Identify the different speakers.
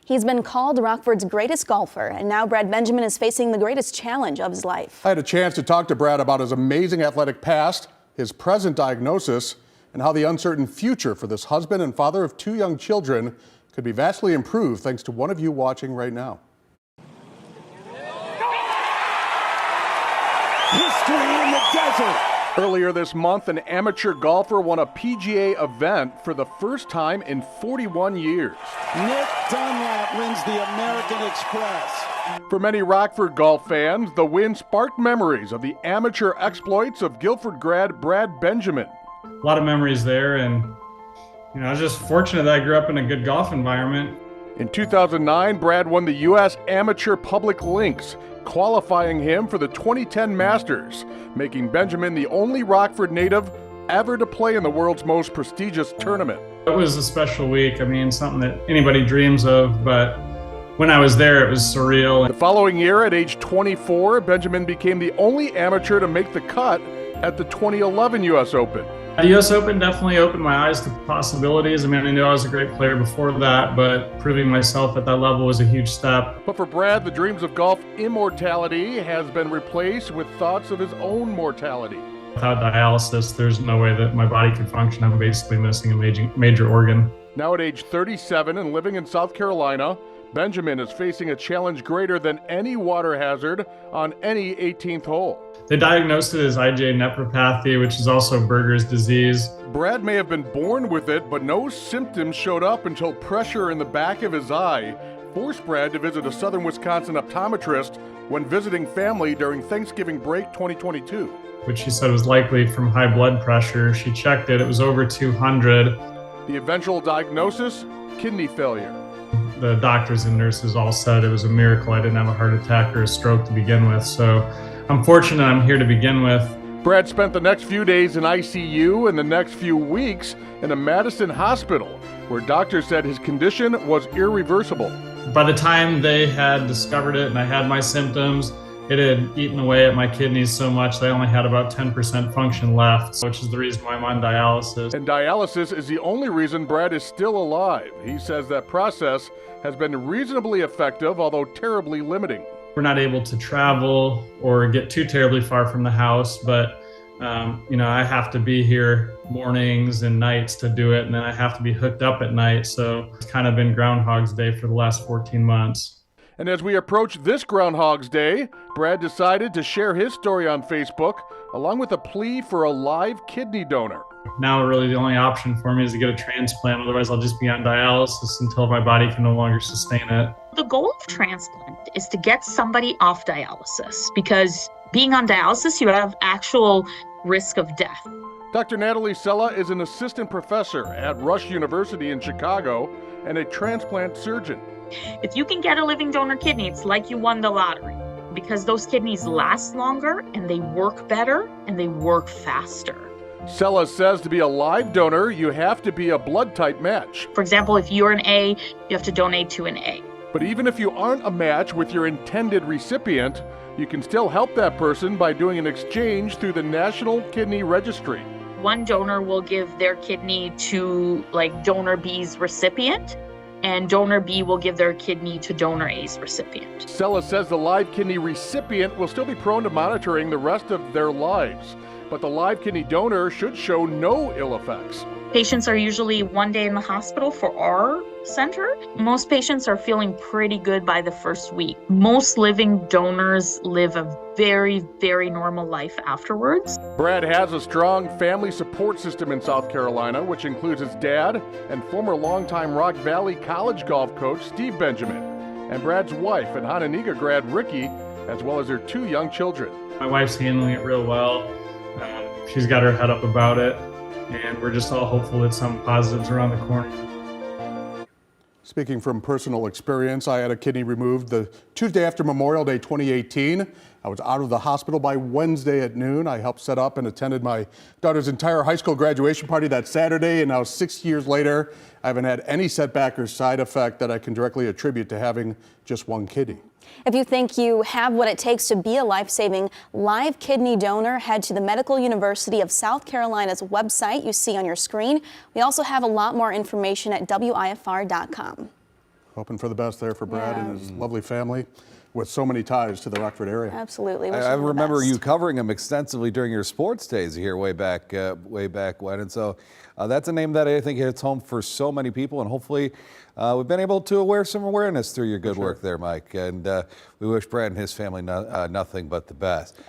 Speaker 1: He's been called Rockford's greatest golfer, and now Brad Benjamin is facing the greatest challenge of his life.
Speaker 2: I had a chance to talk to Brad about his amazing athletic past, his present diagnosis, and how the uncertain future for this husband and father of 2 young children could be vastly improved thanks to one of you watching right now.
Speaker 3: History in the desert.
Speaker 2: Earlier this month, an amateur golfer won a PGA event for the first time in 41 years.
Speaker 3: Nick Dunlap wins the American Express.
Speaker 2: For many Rockford golf fans, the win sparked memories of the amateur exploits of Guilford grad Brad Benjamin.
Speaker 4: A lot of memories there, and I was just fortunate that I grew up in a good golf environment.
Speaker 2: In 2009, Brad won the U.S. Amateur Public Links, qualifying him for the 2010 Masters, making Benjamin the only Rockford native ever to play in the world's most prestigious tournament.
Speaker 4: It was a special week. I mean, something that anybody dreams of, but when I was there, it was surreal.
Speaker 2: The following year, at age 24, Benjamin became the only amateur to make the cut at the 2011 U.S. Open.
Speaker 4: The U.S. Open definitely opened my eyes to possibilities. I mean, I knew I was a great player before that, but proving myself at that level was a huge step.
Speaker 2: But for Brad, the dreams of golf immortality has been replaced with thoughts of his own mortality.
Speaker 4: Without dialysis, there's no way that my body could function. I'm basically missing a major organ.
Speaker 2: Now at age 37 and living in South Carolina, Benjamin is facing a challenge greater than any water hazard on any 18th hole.
Speaker 4: They diagnosed it as IgA nephropathy, which is also Berger's disease.
Speaker 2: Brad may have been born with it, but no symptoms showed up until pressure in the back of his eye forced Brad to visit a southern Wisconsin optometrist when visiting family during Thanksgiving break 2022.
Speaker 4: Which she said was likely from high blood pressure. She checked it, it was over 200.
Speaker 2: The eventual diagnosis, kidney failure.
Speaker 4: The doctors and nurses all said it was a miracle I didn't have a heart attack or a stroke to begin with. So I'm fortunate I'm here to begin with.
Speaker 2: Brad spent the next few days in ICU and the next few weeks in a Madison hospital, where doctors said his condition was irreversible.
Speaker 4: By the time they had discovered it and I had my symptoms, it had eaten away at my kidneys so much they only had about 10% function left, which is the reason why I'm on dialysis.
Speaker 2: And dialysis is the only reason Brad is still alive. He says that process has been reasonably effective, although terribly limiting.
Speaker 4: We're not able to travel or get too terribly far from the house, but I have to be here mornings and nights to do it, and then I have to be hooked up at night. So it's kind of been Groundhog's Day for the last 14 months.
Speaker 2: And as we approach this Groundhog's Day, Brad decided to share his story on Facebook, along with a plea for a live kidney donor.
Speaker 4: Now really the only option for me is to get a transplant, otherwise I'll just be on dialysis until my body can no longer sustain it.
Speaker 5: The goal of transplant is to get somebody off dialysis, because being on dialysis, you have actual risk of death.
Speaker 2: Dr. Natalie Sella is an assistant professor at Rush University in Chicago and a transplant surgeon.
Speaker 5: If you can get a living donor kidney, it's like you won the lottery, because those kidneys last longer and they work better and they work faster.
Speaker 2: Sella says to be a live donor, you have to be a blood type match.
Speaker 5: For example, if you're an A, you have to donate to an A.
Speaker 2: But even if you aren't a match with your intended recipient, you can still help that person by doing an exchange through the National Kidney Registry.
Speaker 5: One donor will give their kidney to donor B's recipient, and donor B will give their kidney to donor A's recipient.
Speaker 2: Sella says the live kidney recipient will still be prone to monitoring the rest of their lives, but the live kidney donor should show no ill effects.
Speaker 5: Patients are usually 1 day in the hospital for our center. Most patients are feeling pretty good by the first week. Most living donors live a very, very normal life afterwards.
Speaker 2: Brad has a strong family support system in South Carolina, which includes his dad and former longtime Rock Valley College golf coach Steve Benjamin, and Brad's wife and Hononegah grad Ricky, as well as their 2 young children.
Speaker 4: My wife's handling it real well. She's got her head up about it, and we're just all hopeful that some positives are around the corner.
Speaker 2: Speaking from personal experience, I had a kidney removed the Tuesday after Memorial Day 2018. I was out of the hospital by Wednesday at noon. I helped set up and attended my daughter's entire high school graduation party that Saturday, and now 6 years later, I haven't had any setback or side effect that I can directly attribute to having just one kidney.
Speaker 1: If you think you have what it takes to be a life-saving live kidney donor, head to the Medical University of South Carolina's website you see on your screen. We also have a lot more information at WIFR.com.
Speaker 2: hoping for the best there for Brad and his lovely family with so many ties to the Rockford area.
Speaker 1: Absolutely.
Speaker 6: I remember you covering him extensively during your sports days here way back when. And so that's a name that I think hits home for so many people. And hopefully we've been able to wear some awareness through your good work there, Mike. And we wish Brad and his family nothing but the best.